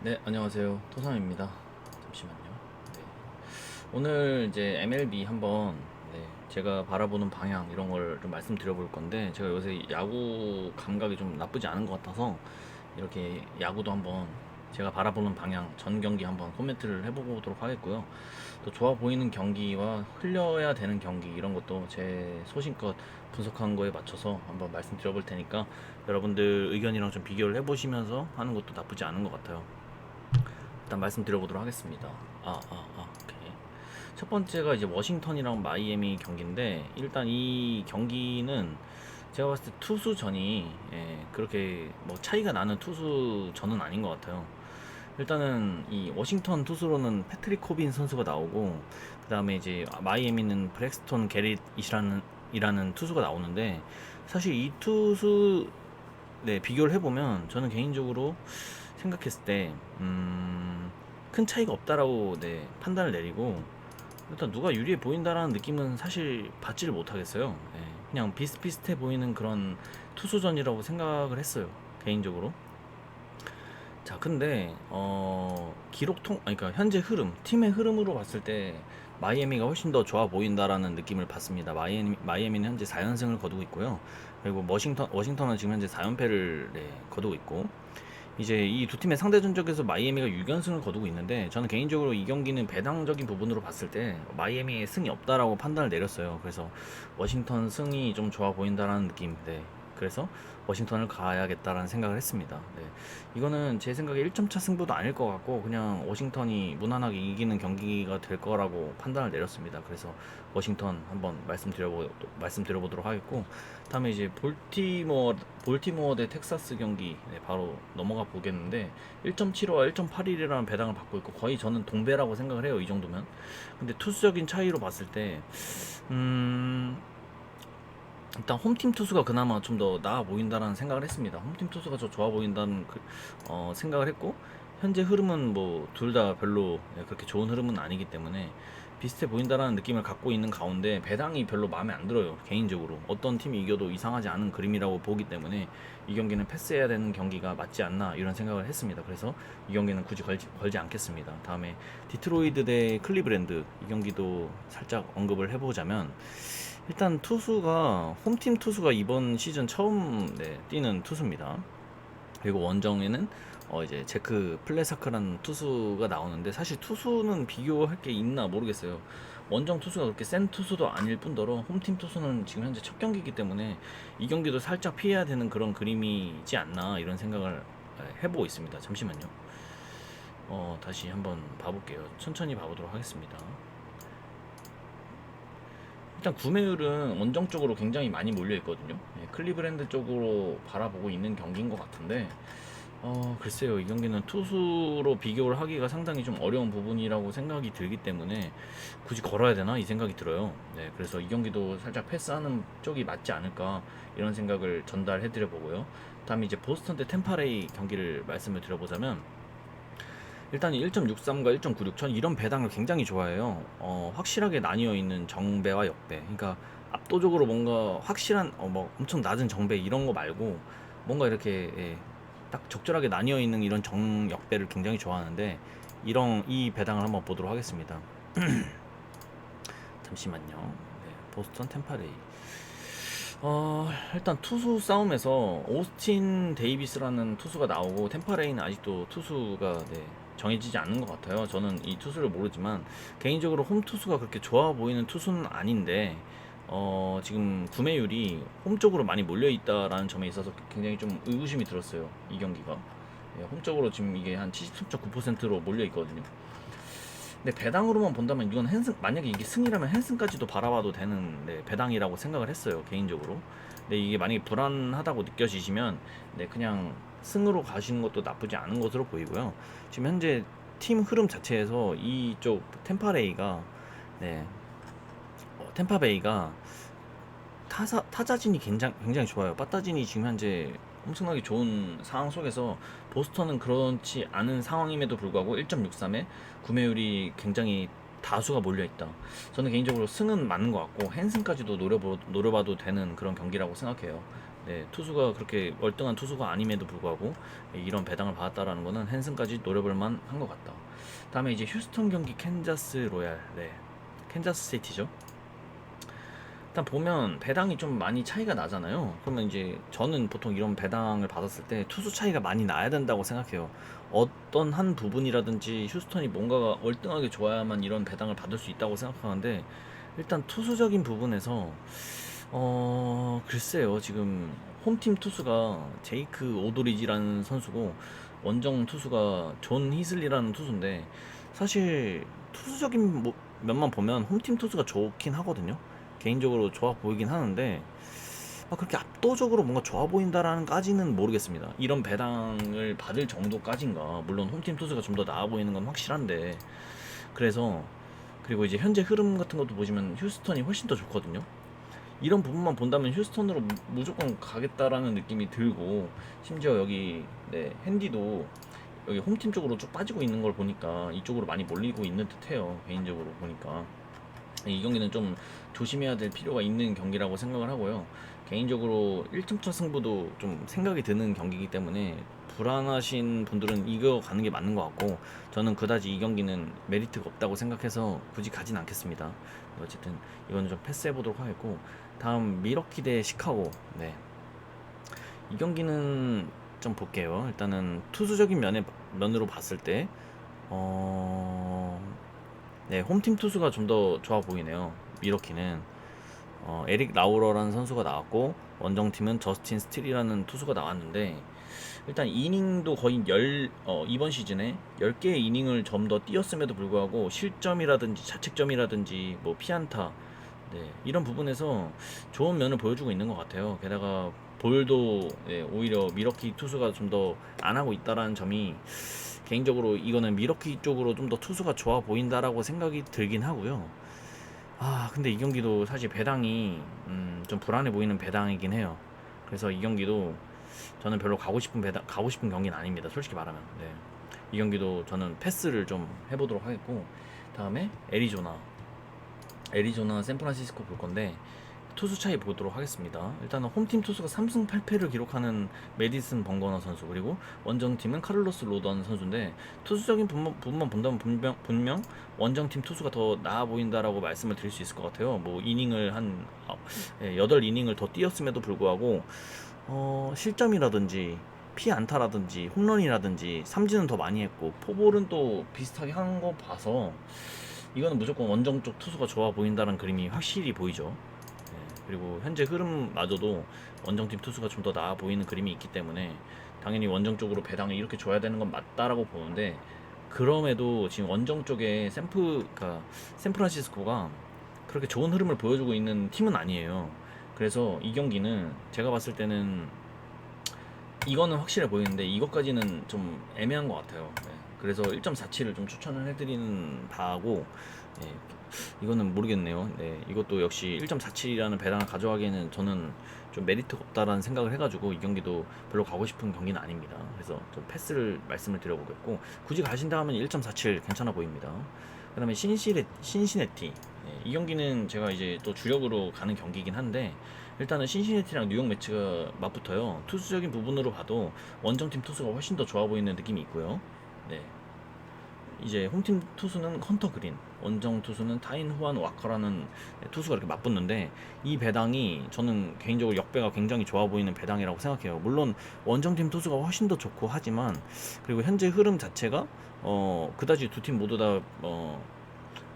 네, 안녕하세요. 토삼입니다. 잠시만요. 네. 오늘 이제 MLB 한번 제가 바라보는 방향 이런 걸 좀 말씀드려 볼 건데, 제가 요새 야구 감각이 좀 나쁘지 않은 것 같아서 이렇게 야구도 한번 제가 바라보는 방향 전 경기 한번 코멘트를 해보도록 하겠고요. 또 좋아 보이는 경기와 흘려야 되는 경기 이런 것도 제 소신껏 분석한 거에 맞춰서 한번 말씀드려 볼 테니까 여러분들 의견이랑 좀 비교를 해보시면서 하는 것도 나쁘지 않은 것 같아요. 일단 말씀드려보도록 하겠습니다. 오케이. 첫 번째가 이제 워싱턴이랑 마이애미 경기인데, 일단 이 경기는 제가 봤을 때 투수전이 그렇게 뭐 차이가 나는 투수전은 아닌 것 같아요. 일단은 이 워싱턴 투수로는 패트릭 코빈 선수가 나오고, 그 다음에 이제 마이애미는 브렉스톤 게릿이라는 투수가 나오는데, 사실 이 투수 비교를 해보면 저는 개인적으로 생각했을 때 큰 차이가 없다라고 판단을 내리고, 일단 누가 유리해 보인다라는 느낌은 사실 받지를 못하겠어요. 그냥 비슷비슷해 보이는 그런 투수전이라고 생각을 했어요, 개인적으로. 자, 근데 그러니까 현재 흐름, 팀의 흐름으로 봤을 때 마이애미가 훨씬 더 좋아 보인다라는 느낌을 받습니다. 마이애미는 현재 4연승을 거두고 있고요. 그리고 워싱턴은 지금 현재 4연패를 거두고 있고, 이제 이 두 팀의 상대 전적에서 마이애미가 6연승을 거두고 있는데, 저는 개인적으로 이 경기는 배당적인 부분으로 봤을 때 마이애미의 승이 없다라고 판단을 내렸어요. 그래서 워싱턴 승이 좀 좋아 보인다라는 느낌. 그래서 워싱턴을 가야겠다라는 생각을 했습니다. 이거는 제 생각에 1점 차 승부도 아닐 것 같고, 그냥 워싱턴이 무난하게 이기는 경기가 될 거라고 판단을 내렸습니다. 그래서 워싱턴 한번 말씀드려보도록 하겠고, 다음에 이제 볼티모어 대 텍사스 경기 바로 넘어가 보겠는데, 1.75와 1.81이라는 배당을 받고 있고, 거의 저는 동배라고 생각을 해요, 이 정도면. 근데 투수적인 차이로 봤을 때 일단 홈팀 투수가 그나마 좀 더 나아 보인다라는 생각을 했습니다. 홈팀 투수가 더 좋아 보인다는 생각을 했고, 현재 흐름은 뭐 둘 다 별로 그렇게 좋은 흐름은 아니기 때문에 비슷해 보인다라는 느낌을 갖고 있는 가운데, 배당이 별로 마음에 안 들어요. 개인적으로 어떤 팀이 이겨도 이상하지 않은 그림이라고 보기 때문에 이 경기는 패스해야 되는 경기가 맞지 않나 이런 생각을 했습니다. 그래서 이 경기는 굳이 걸지 않겠습니다. 다음에 디트로이드 대 클리브랜드, 이 경기도 살짝 언급을 해보자면, 일단 홈팀 투수가 이번 시즌 처음 뛰는 투수입니다. 그리고 원정에는 이제 제크 플레사크라는 투수가 나오는데, 사실 투수는 비교할 게 있나 모르겠어요. 원정 투수가 그렇게 센 투수도 아닐 뿐더러 홈팀 투수는 지금 현재 첫 경기이기 때문에 이 경기도 살짝 피해야 되는 그런 그림이지 않나 이런 생각을 해보고 있습니다. 잠시만요. 다시 한번 봐볼게요. 천천히 봐보도록 하겠습니다. 일단 구매율은 원정 쪽으로 굉장히 많이 몰려 있거든요. 클리브랜드 쪽으로 바라보고 있는 경기인 것 같은데, 글쎄요, 이 경기는 투수로 비교를 하기가 상당히 좀 어려운 부분이라고 생각이 들기 때문에 굳이 걸어야 되나 이 생각이 들어요. 그래서 이 경기도 살짝 패스하는 쪽이 맞지 않을까 이런 생각을 전달해 드려 보고요. 다음에 이제 보스턴 대 템파레이 경기를 말씀을 드려보자면, 일단 1.63과 1.96, 전 이런 배당을 굉장히 좋아해요. 확실하게 나뉘어 있는 정배와 역배. 그러니까 압도적으로 뭔가 확실한 뭐 엄청 낮은 정배 이런 거 말고, 뭔가 이렇게 딱 적절하게 나뉘어 있는 이런 정역배를 굉장히 좋아하는데, 이 배당을 한번 보도록 하겠습니다. 잠시만요. 보스턴 템파레이. 일단 투수 싸움에서 오스틴 데이비스라는 투수가 나오고, 템파레이는 아직도 투수가 정해지지 않는 것 같아요. 저는 이 투수를 모르지만 개인적으로 홈 투수가 그렇게 좋아 보이는 투수는 아닌데, 지금 구매율이 홈 쪽으로 많이 몰려 있다라는 점에 있어서 굉장히 좀 의구심이 들었어요, 이 경기가. 홈 쪽으로 지금 이게 한 73.9%로 몰려 있거든요. 근데 배당으로만 본다면 이건 만약에 이게 승이라면 헨슨까지도 바라봐도 되는 배당이라고 생각을 했어요, 개인적으로. 근데 이게 만약에 불안하다고 느껴지시면 그냥 승으로 가시는 것도 나쁘지 않은 것으로 보이고요. 지금 현재 팀 흐름 자체에서 이쪽 네, 템파베이가 타자진이 굉장히 좋아요. 빠따진이 지금 현재 엄청나게 좋은 상황 속에서, 보스턴은 그렇지 않은 상황임에도 불구하고 1.63에 구매율이 굉장히 다수가 몰려있다. 저는 개인적으로 승은 맞는 것 같고, 헨슨까지도 노려봐도 되는 그런 경기라고 생각해요. 네, 투수가 그렇게 월등한 투수가 아님에도 불구하고 이런 배당을 받았다라는 거는 헨슨까지 노려볼 만한 것 같다. 다음에 이제 휴스턴 경기 캔자스 로얄, 네, 캔자스 시티죠. 일단 보면 배당이 좀 많이 차이가 나잖아요. 그러면 이제 저는 보통 이런 배당을 받았을 때 투수 차이가 많이 나야 된다고 생각해요. 어떤 한 부분이라든지 휴스턴이 뭔가가 월등하게 좋아야만 이런 배당을 받을 수 있다고 생각하는데, 일단 투수적인 부분에서 글쎄요. 지금 홈팀 투수가 제이크 오도리지라는 선수고, 원정 투수가 존 히슬리라는 투수인데, 사실 투수적인 면만 보면 홈팀 투수가 좋긴 하거든요. 개인적으로 좋아 보이긴 하는데, 그렇게 압도적으로 뭔가 좋아 보인다라는까지는 모르겠습니다. 이런 배당을 받을 정도까진가. 물론 홈팀 투수가 좀 더 나아 보이는 건 확실한데, 그래서 그리고 이제 현재 흐름 같은 것도 보시면 휴스턴이 훨씬 더 좋거든요. 이런 부분만 본다면 휴스턴으로 무조건 가겠다라는 느낌이 들고, 심지어 여기 네, 핸디도 여기 홈팀 쪽으로 쭉 빠지고 있는 걸 보니까 이쪽으로 많이 몰리고 있는 듯해요. 개인적으로 보니까 이 경기는 좀 조심해야 될 필요가 있는 경기라고 생각을 하고요. 개인적으로 1점차 승부도 좀 생각이 드는 경기이기 때문에 불안하신 분들은 이거 가는 게 맞는 것 같고, 저는 그다지 이 경기는 메리트가 없다고 생각해서 굳이 가진 않겠습니다. 어쨌든 이거는 좀 패스해 보도록 하겠고, 다음 미러키 대 시카고. 네, 이 경기는 좀 볼게요. 일단은 투수적인 면으로 봤을 때 어... 네, 홈팀 투수가 좀 더 좋아 보이네요. 미러키는 에릭 라우러라는 선수가 나왔고, 원정팀은 저스틴 스틸이라는 투수가 나왔는데, 일단 이닝도 거의 이번 시즌에 10개의 이닝을 좀 더 뛰었음에도 불구하고 실점이라든지 자책점이라든지 뭐 피안타, 네, 이런 부분에서 좋은 면을 보여주고 있는 것 같아요. 게다가 볼도 오히려 미러키 투수가 좀 더 안 하고 있다라는 점이, 개인적으로 이거는 미러키 쪽으로 좀 더 투수가 좋아 보인다라고 생각이 들긴 하고요. 근데 이 경기도 사실 배당이 좀 불안해 보이는 배당이긴 해요. 그래서 이 경기도 저는 별로 가고 싶은 경기는 아닙니다. 솔직히 말하면. 네. 이 경기도 저는 패스를 좀 해보도록 하겠고, 다음에 애리조나 샌프란시스코 볼 건데, 투수 차이 보도록 하겠습니다. 일단은 홈팀 투수가 3승 8패를 기록하는 메디슨 벙거너 선수, 그리고 원정팀은 카를로스 로던 선수인데, 투수적인 부분만 본다면 분명 원정팀 투수가 더 나아 보인다라고 말씀을 드릴 수 있을 것 같아요. 뭐 이닝을 한 8이닝을 더 뛰었음에도 불구하고 실점이라든지 피안타라든지 홈런이라든지 삼진은 더 많이 했고, 포볼은 또 비슷하게 한 거 봐서 이거는 무조건 원정 쪽 투수가 좋아 보인다는 그림이 확실히 보이죠. 그리고 현재 흐름마저도 원정팀 투수가 좀 더 나아 보이는 그림이 있기 때문에 당연히 원정 쪽으로 배당을 이렇게 줘야 되는 건 맞다라고 보는데, 그럼에도 지금 원정 쪽에 샌프란시스코가 그렇게 좋은 흐름을 보여주고 있는 팀은 아니에요. 그래서 이 경기는 제가 봤을 때는 이거는 확실해 보이는데 이것까지는 좀 애매한 것 같아요. 네. 그래서 1.47을 좀 추천을 해드리는 바고, 네. 이거는 모르겠네요. 네. 이것도 역시 1.47이라는 배당을 가져가기에는 저는 좀 메리트가 없다라는 생각을 해가지고 이 경기도 별로 가고 싶은 경기는 아닙니다. 그래서 좀 패스를 말씀을 드려보겠고, 굳이 가신다 하면 1.47 괜찮아 보입니다. 그 다음에 신시내티. 네. 이 경기는 제가 이제 또 주력으로 가는 경기이긴 한데, 일단은 신시내티랑 뉴욕 매치가 맞붙어요. 투수적인 부분으로 봐도 원정팀 투수가 훨씬 더 좋아 보이는 느낌이 있고요. 네. 이제 홈팀 투수는 헌터 그린, 원정 투수는 타인 후안 와커라는 투수가 이렇게 맞붙는데, 이 배당이 저는 개인적으로 역배가 굉장히 좋아 보이는 배당이라고 생각해요. 물론 원정팀 투수가 훨씬 더 좋고 하지만, 그리고 현재 흐름 자체가 그다지 두 팀 모두 다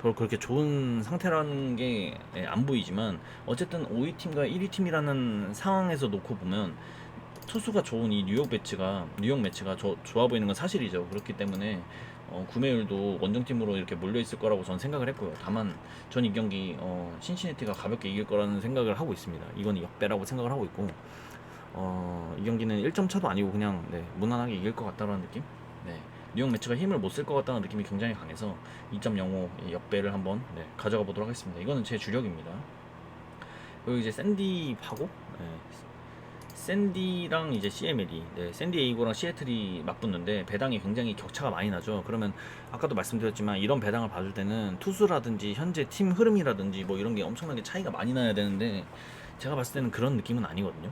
별로 그렇게 좋은 상태라는 게 안 보이지만, 어쨌든 5위 팀과 1위 팀이라는 상황에서 놓고 보면 투수가 좋은 이 뉴욕 매치가 좋아 보이는 건 사실이죠. 그렇기 때문에 구매율도 원정팀으로 이렇게 몰려 있을 거라고 저는 생각을 했고요. 다만 전 이 경기 신시내티가 가볍게 이길 거라는 생각을 하고 있습니다. 이건 역배라고 생각을 하고 있고, 이 경기는 1점 차도 아니고 그냥 무난하게 이길 것 같다는 느낌. 네. 뉴욕 매치가 힘을 못 쓸 것 같다는 느낌이 굉장히 강해서 2.05 역배를 한번 가져가 보도록 하겠습니다. 이거는 제 주력입니다. 그리고 이제 샌디하고 샌디랑 이제 CML이, 샌디에이고랑 시애틀이 맞붙는데 배당이 굉장히 격차가 많이 나죠. 그러면 아까도 말씀드렸지만 이런 배당을 받을 때는 투수라든지 현재 팀 흐름이라든지 뭐 이런 게 엄청나게 차이가 많이 나야 되는데, 제가 봤을 때는 그런 느낌은 아니거든요.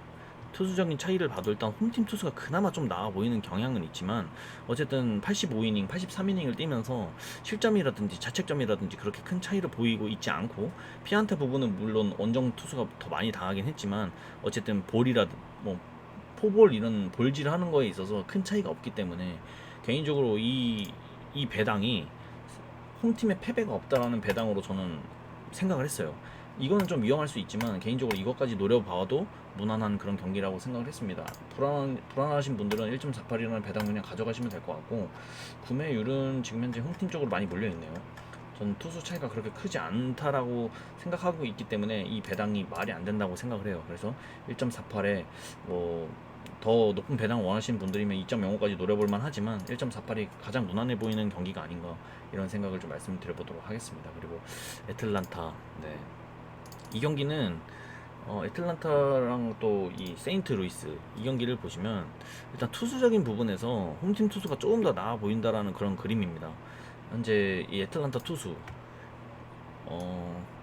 투수적인 차이를 봐도 일단 홈팀 투수가 그나마 좀 나아 보이는 경향은 있지만 어쨌든 85이닝, 83이닝을 뛰면서 실점이라든지 자책점이라든지 그렇게 큰 차이를 보이고 있지 않고 피안타 부분은 물론 원정 투수가 더 많이 당하긴 했지만 어쨌든 볼이라든 뭐 포볼 이런 볼질을 하는 거에 있어서 큰 차이가 없기 때문에 개인적으로 이 배당이 홈팀의 패배가 없다라는 배당으로 저는 생각을 했어요. 이거는 좀 위험할 수 있지만 개인적으로 이것까지 노려봐도 무난한 그런 경기라고 생각을 했습니다. 불안하신 분들은 1.48이라는 배당 그냥 가져가시면 될 것 같고 구매율은 지금 현재 홈팀 쪽으로 많이 몰려있네요. 저는 투수 차이가 그렇게 크지 않다라고 생각하고 있기 때문에 이 배당이 말이 안 된다고 생각을 해요. 그래서 1.48에 뭐 더 높은 배당 원하시는 분들이면 2.05까지 노려볼만 하지만 1.48이 가장 무난해 보이는 경기가 아닌가 이런 생각을 좀 말씀드려보도록 하겠습니다. 그리고 애틀란타, 네. 이 경기는 애틀란타랑 또 이 세인트루이스 이 경기를 보시면 일단 투수적인 부분에서 홈팀 투수가 조금 더 나아 보인다라는 그런 그림입니다. 현재 이 애틀란타 투수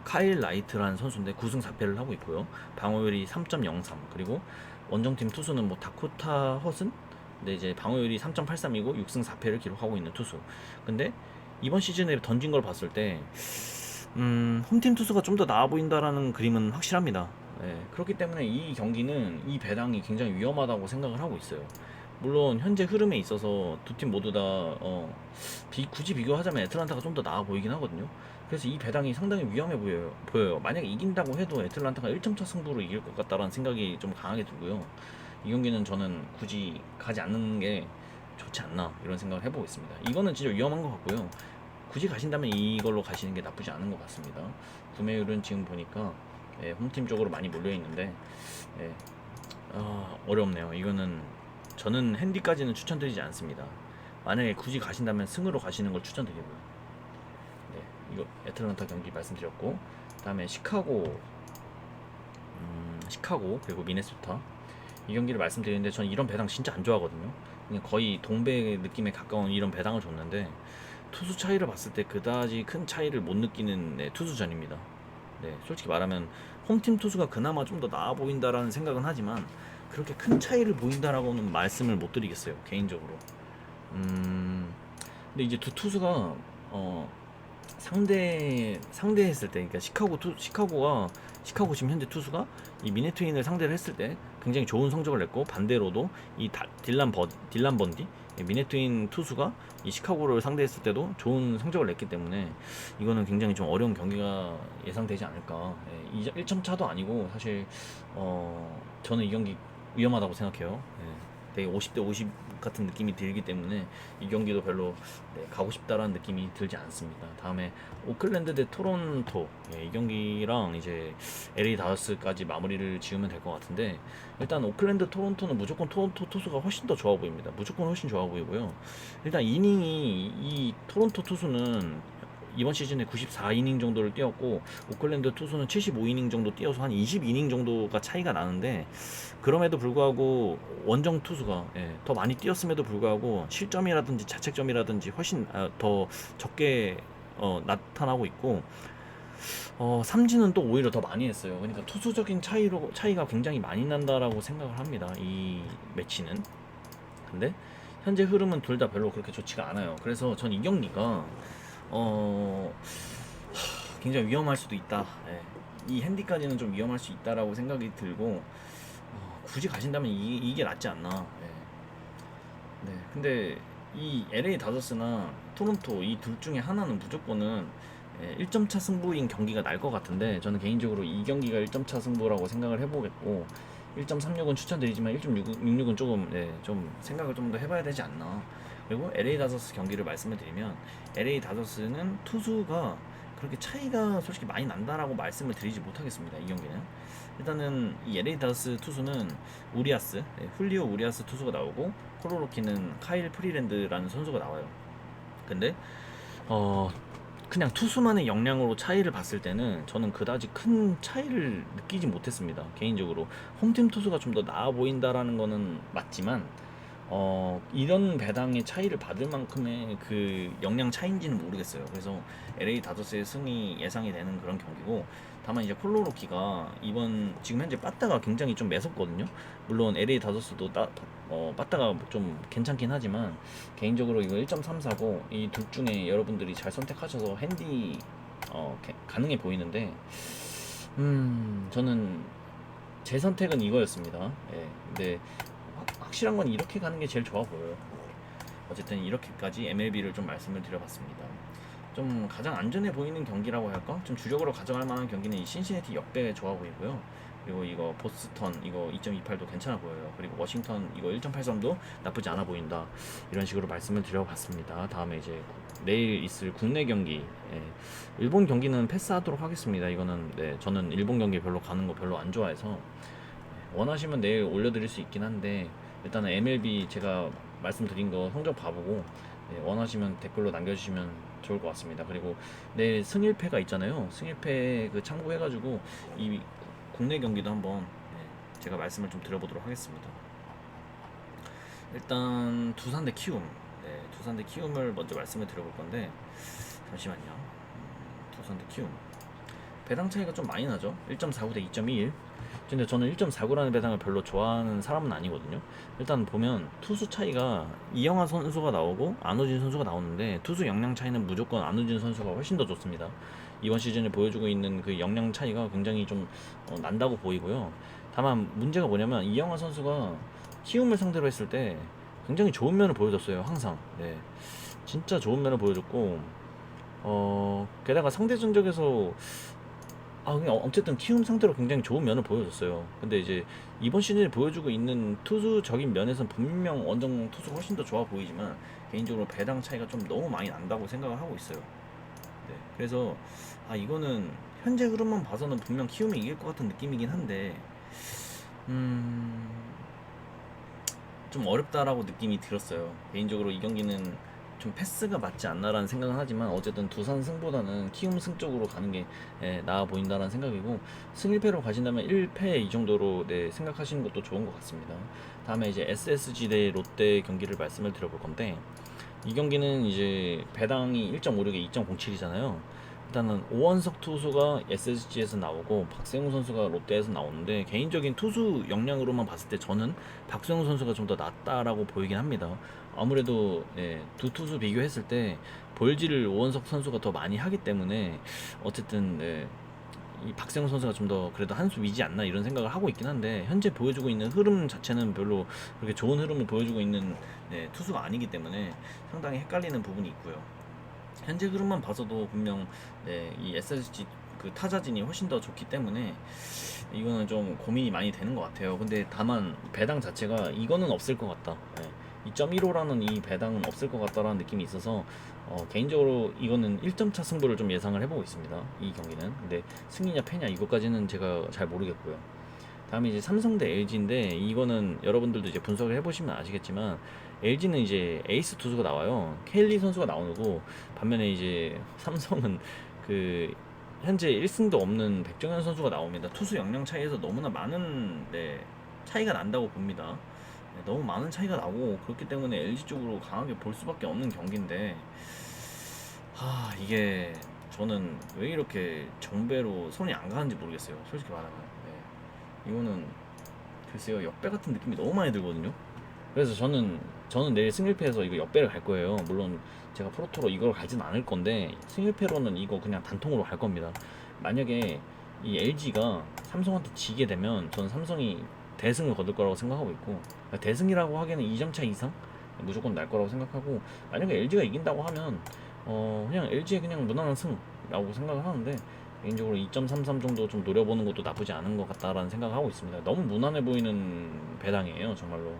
카일 라이트라는 선수인데 9승 4패를 하고 있고요. 방어율이 3.03 그리고 원정팀 투수는 뭐 다코타 허슨 근데 이제 방어율이 3.83이고 6승 4패를 기록하고 있는 투수. 근데 이번 시즌에 던진 걸 봤을 때 홈팀 투수가 좀 더 나아 보인다라는 그림은 확실합니다. 네, 그렇기 때문에 이 경기는 이 배당이 굉장히 위험하다고 생각을 하고 있어요. 물론 현재 흐름에 있어서 두 팀 모두 다 굳이 비교하자면 애틀란타가 좀 더 나아 보이긴 하거든요. 그래서 이 배당이 상당히 위험해 보여요. 만약에 이긴다고 해도 애틀란타가 1점차 승부로 이길 것 같다라는 생각이 좀 강하게 들고요. 이 경기는 저는 굳이 가지 않는 게 좋지 않나 이런 생각을 해보고 있습니다. 이거는 진짜 위험한 것 같고요. 굳이 가신다면 이걸로 가시는 게 나쁘지 않은 것 같습니다. 구매율은 지금 보니까 홈팀 쪽으로 많이 몰려 있는데 어렵네요. 이거는 저는 핸디까지는 추천드리지 않습니다. 만약에 굳이 가신다면 승으로 가시는 걸 추천드리고요. 네, 이거 애틀란타 경기 말씀드렸고 다음에 시카고 그리고 미네소타 이 경기를 말씀드리는데 저는 이런 배당 진짜 안 좋아하거든요. 그냥 거의 동배 느낌에 가까운 이런 배당을 줬는데 투수 차이를 봤을 때 그다지 큰 차이를 못 느끼는 투수전입니다. 네, 솔직히 말하면 홈팀 투수가 그나마 좀 더 나아 보인다라는 생각은 하지만 그렇게 큰 차이를 보인다라고는 말씀을 못 드리겠어요, 개인적으로. 근데 이제 두 투수가 상대했을 때, 그러니까 시카고 지금 현재 투수가 이 미네트윈을 상대를 했을 때 굉장히 좋은 성적을 냈고 반대로도 이 딜란 번디 미네트윈 투수가 이 시카고를 상대했을 때도 좋은 성적을 냈기 때문에 이거는 굉장히 좀 어려운 경기가 예상되지 않을까. 1점 차도 아니고 사실 저는 이 경기 위험하다고 생각해요. 되게 50대 50 같은 느낌이 들기 때문에 이 경기도 별로 가고 싶다라는 느낌이 들지 않습니다. 다음에 오클랜드 대 토론토 이 경기랑 이제 LA 다저스까지 마무리를 지으면 될 것 같은데 일단 오클랜드 토론토는 무조건 토론토 투수가 훨씬 더 좋아 보입니다. 무조건 훨씬 좋아 보이고요. 일단 이닝이 이 토론토 투수는 이번 시즌에 94이닝 정도를 뛰었고 오클랜드 투수는 75이닝 정도 뛰어서 한 20이닝 정도가 차이가 나는데 그럼에도 불구하고 원정 투수가 더 많이 뛰었음에도 불구하고 실점이라든지 자책점이라든지 훨씬 더 적게 나타나고 있고 삼진은 또 오히려 더 많이 했어요. 그러니까 투수적인 차이가 굉장히 많이 난다라고 생각을 합니다. 이 매치는. 근데 현재 흐름은 둘 다 별로 그렇게 좋지가 않아요. 그래서 전 이 경기가 굉장히 위험할 수도 있다. 이 핸디까지는 좀 위험할 수 있다라고 생각이 들고 굳이 가신다면 이게 낫지 않나. 네. 근데 이 LA 다저스나 토론토 이 둘 중에 하나는 무조건은 1점 차 승부인 경기가 날 것 같은데 저는 개인적으로 이 경기가 1점 차 승부라고 생각을 해보겠고 1.36은 추천드리지만 1.66은 조금 좀 생각을 좀 더 해봐야 되지 않나. 그리고 LA 다저스 경기를 말씀을 드리면 LA 다저스는 투수가 그렇게 차이가 솔직히 많이 난다라고 말씀을 드리지 못하겠습니다. 이 경기는 일단은 이 LA 다저스 투수는 훌리오 우리아스 투수가 나오고 코로로키는 카일 프리랜드라는 선수가 나와요. 근데 그냥 투수만의 역량으로 차이를 봤을 때는 저는 그다지 큰 차이를 느끼지 못했습니다. 개인적으로 홈팀 투수가 좀 더 나아 보인다라는 거는 맞지만 이런 배당의 차이를 받을 만큼의 그 역량 차이인지는 모르겠어요. 그래서 LA 다저스의 승이 예상이 되는 그런 경기고, 다만 이제 콜로로키가 이번 지금 현재 빠따가 굉장히 좀 매섭거든요. 물론 LA 다저스도 빠따가 좀 괜찮긴 하지만 개인적으로 이거 1.34고 이 둘 중에 여러분들이 잘 선택하셔서 핸디 가능해 보이는데, 저는 제 선택은 이거였습니다. 예, 근데 확실한 건 이렇게 가는 게 제일 좋아 보여요. 어쨌든 이렇게까지 MLB를 좀 말씀을 드려봤습니다. 좀 가장 안전해 보이는 경기라고 할까? 좀 주력으로 가져갈 만한 경기는 이 신시내티 역대 좋아 보이고요. 그리고 이거 보스턴 이거 2.28도 괜찮아 보여요. 그리고 워싱턴 이거 1.83도 나쁘지 않아 보인다. 이런 식으로 말씀을 드려봤습니다. 다음에 이제 내일 있을 국내 경기, 예, 일본 경기는 패스하도록 하겠습니다. 이거는 네, 저는 일본 경기 별로 가는 거 별로 안 좋아해서 원하시면 내일 올려드릴 수 있긴 한데, 일단은 MLB 제가 말씀드린 거 성적 봐보고 원하시면 댓글로 남겨주시면 좋을 것 같습니다. 그리고 내일 승일패가 있잖아요. 승일패 그 참고해가지고 이 국내 경기도 한번 제가 말씀을 좀 드려보도록 하겠습니다. 일단 두산 대 키움, 두산 대 키움을 먼저 말씀을 드려볼 건데, 잠시만요. 두산 대 키움 배당 차이가 좀 많이 나죠. 1.49 대 2.21. 근데 저는 1.49라는 배당을 별로 좋아하는 사람은 아니거든요. 일단 보면 투수 차이가 이영하 선수가 나오고 안우진 선수가 나오는데, 투수 역량 차이는 무조건 안우진 선수가 훨씬 더 좋습니다. 이번 시즌에 보여주고 있는 그 역량 차이가 굉장히 좀 난다고 보이고요. 다만 문제가 뭐냐면 이영하 선수가 키움을 상대로 했을 때 굉장히 좋은 면을 보여줬어요. 항상. 네, 진짜 좋은 면을 보여줬고, 게다가 상대 전적에서 그냥 어쨌든 키움 상태로 굉장히 좋은 면을 보여줬어요. 근데 이제 이번 시즌에 보여주고 있는 투수적인 면에서는 분명 원정 투수가 훨씬 더 좋아 보이지만, 개인적으로 배당 차이가 좀 너무 많이 난다고 생각을 하고 있어요. 네, 그래서 이거는 현재 흐름만 봐서는 분명 키움이 이길 것 같은 느낌이긴 한데, 좀 어렵다라고 느낌이 들었어요. 개인적으로 이 경기는 좀 패스가 맞지 않나라는 생각은 하지만, 어쨌든 두산 승보다는 키움 승 쪽으로 가는 게 나아 보인다라는 생각이고, 승 1패로 가신다면 1패 이 정도로 생각하시는 것도 좋은 것 같습니다. 다음에 이제 SSG 대 롯데 경기를 말씀을 드려볼 건데, 이 경기는 이제 배당이 1.56에 2.07이잖아요. 일단은 오원석 투수가 SSG에서 나오고 박세웅 선수가 롯데에서 나오는데, 개인적인 투수 역량으로만 봤을 때 저는 박세웅 선수가 좀 더 낫다라고 보이긴 합니다. 아무래도 두 투수 비교했을 때 볼질을 오원석 선수가 더 많이 하기 때문에, 어쨌든 이 박세웅 선수가 좀 더 그래도 한 수 위지 않나 이런 생각을 하고 있긴 한데, 현재 보여주고 있는 흐름 자체는 별로 그렇게 좋은 흐름을 보여주고 있는 투수가 아니기 때문에 상당히 헷갈리는 부분이 있고요. 현재 흐름만 봐서도 분명 이 SSG 그 타자진이 훨씬 더 좋기 때문에 이거는 좀 고민이 많이 되는 것 같아요. 근데 다만 배당 자체가 이거는 없을 것 같다. 2.15라는 이 배당은 없을 것 같다라는 느낌이 있어서 개인적으로 이거는 1점차 승부를 좀 예상을 해보고 있습니다. 이 경기는. 근데 승리냐 패냐 이것까지는 제가 잘 모르겠고요. 다음에 이제 삼성 대 LG인데, 이거는 여러분들도 이제 분석을 해보시면 아시겠지만 LG는 이제 에이스 투수가 나와요. 켈리 선수가 나오고, 반면에 이제 삼성은 그 현재 1승도 없는 백정현 선수가 나옵니다. 투수 역량 차이에서 너무나 많은 차이가 난다고 봅니다. 너무 많은 차이가 나고, 그렇기 때문에 LG 쪽으로 강하게 볼 수밖에 없는 경기인데, 이게 저는 왜 이렇게 정배로 손이 안 가는지 모르겠어요. 솔직히 말하면. 이거는 글쎄요, 역배 같은 느낌이 너무 많이 들거든요. 그래서 저는 내일 승일패에서 이거 역배를 갈 거예요. 물론 제가 프로토로 이걸 가진 않을 건데, 승일패로는 이거 그냥 단통으로 갈 겁니다. 만약에 이 LG가 삼성한테 지게 되면 저는 삼성이 대승을 거둘 거라고 생각하고 있고, 대승이라고 하기에는 2점 차 이상 무조건 날 거라고 생각하고, 만약에 LG가 이긴다고 하면 그냥 LG의 그냥 무난한 승이라고 생각을 하는데, 개인적으로 2.33 정도 좀 노려보는 것도 나쁘지 않은 것 같다라는 생각을 하고 있습니다. 너무 무난해 보이는 배당이에요, 정말로.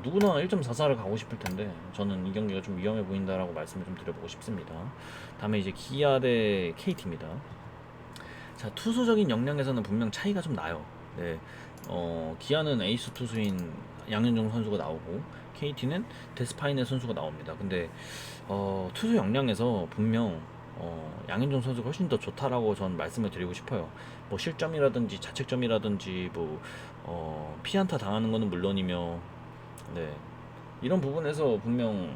누구나 1.44를 가고 싶을 텐데, 저는 이 경기가 좀 위험해 보인다라고 말씀을 좀 드려보고 싶습니다. 다음에 이제 기아 대 KT입니다. 자, 투수적인 역량에서는 분명 차이가 좀 나요. 기아는 에이스 투수인 양현종 선수가 나오고, KT는 데스파이네 선수가 나옵니다. 근데 투수 역량에서 분명 양현종 선수가 훨씬 더 좋다라고 저는 말씀을 드리고 싶어요. 뭐 실점이라든지 자책점이라든지 피안타 당하는 거는 물론이며, 이런 부분에서 분명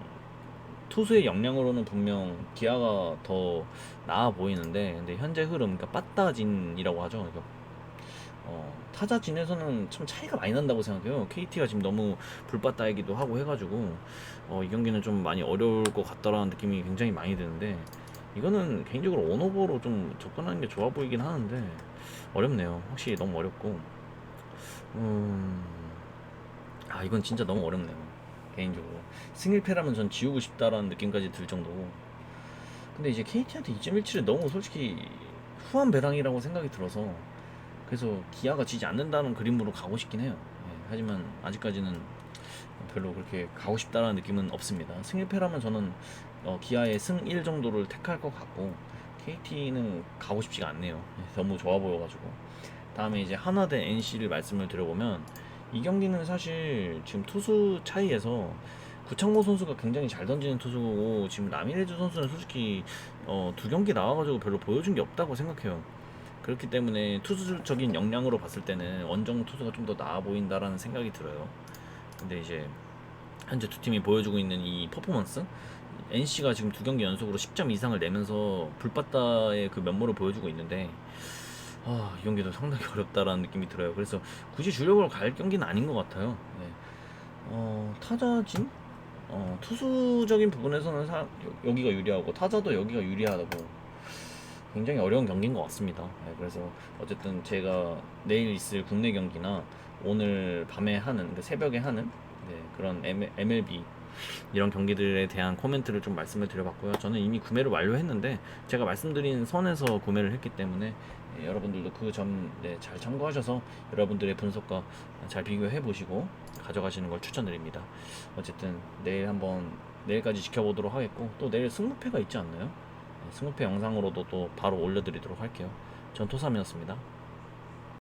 투수의 역량으로는 분명 기아가 더 나아 보이는데, 근데 현재 흐름, 그러니까 빠따진이라고 하죠. 그러니까 타자진에서는 참 차이가 많이 난다고 생각해요. KT가 지금 너무 불빠따이기도 하고 해가지고 이 경기는 좀 많이 어려울 것 같다라는 느낌이 굉장히 많이 드는데, 이거는 개인적으로 온오버로 좀 접근하는 게 좋아 보이긴 하는데 어렵네요. 확실히 너무 어렵고, 음, 이건 진짜 너무 어렵네요. 개인적으로 승일패라면 전 지우고 싶다라는 느낌까지 들 정도고. 근데 이제 KT한테 2.17은 너무 솔직히 후한 배당이라고 생각이 들어서, 그래서 기아가 지지 않는다는 그림으로 가고 싶긴 해요. 예, 하지만 아직까지는 별로 그렇게 가고 싶다는 느낌은 없습니다. 승일패라면 저는 기아의 승 1 정도를 택할 것 같고, KT는 가고 싶지가 않네요. 예, 너무 좋아 보여가지고. 다음에 이제 한화 대 NC를 말씀을 드려보면, 이 경기는 사실 지금 투수 차이에서 구창모 선수가 굉장히 잘 던지는 투수고, 지금 라미레즈 선수는 솔직히 두 경기 나와가지고 별로 보여준 게 없다고 생각해요. 그렇기 때문에 투수적인 역량으로 봤을 때는 원정 투수가 좀 더 나아 보인다라는 생각이 들어요. 근데 이제 현재 두 팀이 보여주고 있는 이 퍼포먼스, NC가 지금 두 경기 연속으로 10점 이상을 내면서 불바다의 그 면모를 보여주고 있는데, 이 경기도 상당히 어렵다라는 느낌이 들어요. 그래서 굳이 주력으로 갈 경기는 아닌 것 같아요. 네. 타자진? 투수적인 부분에서는 여기가 유리하고, 타자도 여기가 유리하다고, 굉장히 어려운 경기인 것 같습니다. 네, 그래서 어쨌든 제가 내일 있을 국내 경기나 오늘 밤에 하는, 그러니까 새벽에 하는, 네, 그런 MLB 이런 경기들에 대한 코멘트를 좀 말씀을 드려봤고요. 저는 이미 구매를 완료했는데, 제가 말씀드린 선에서 구매를 했기 때문에 여러분들도 그 점 잘 참고하셔서 여러분들의 분석과 잘 비교해 보시고 가져가시는 걸 추천드립니다. 어쨌든 내일까지 지켜보도록 하겠고, 또 내일 승무패가 있지 않나요? 승무패 영상으로도 또 바로 올려드리도록 할게요. 전 토삼이었습니다.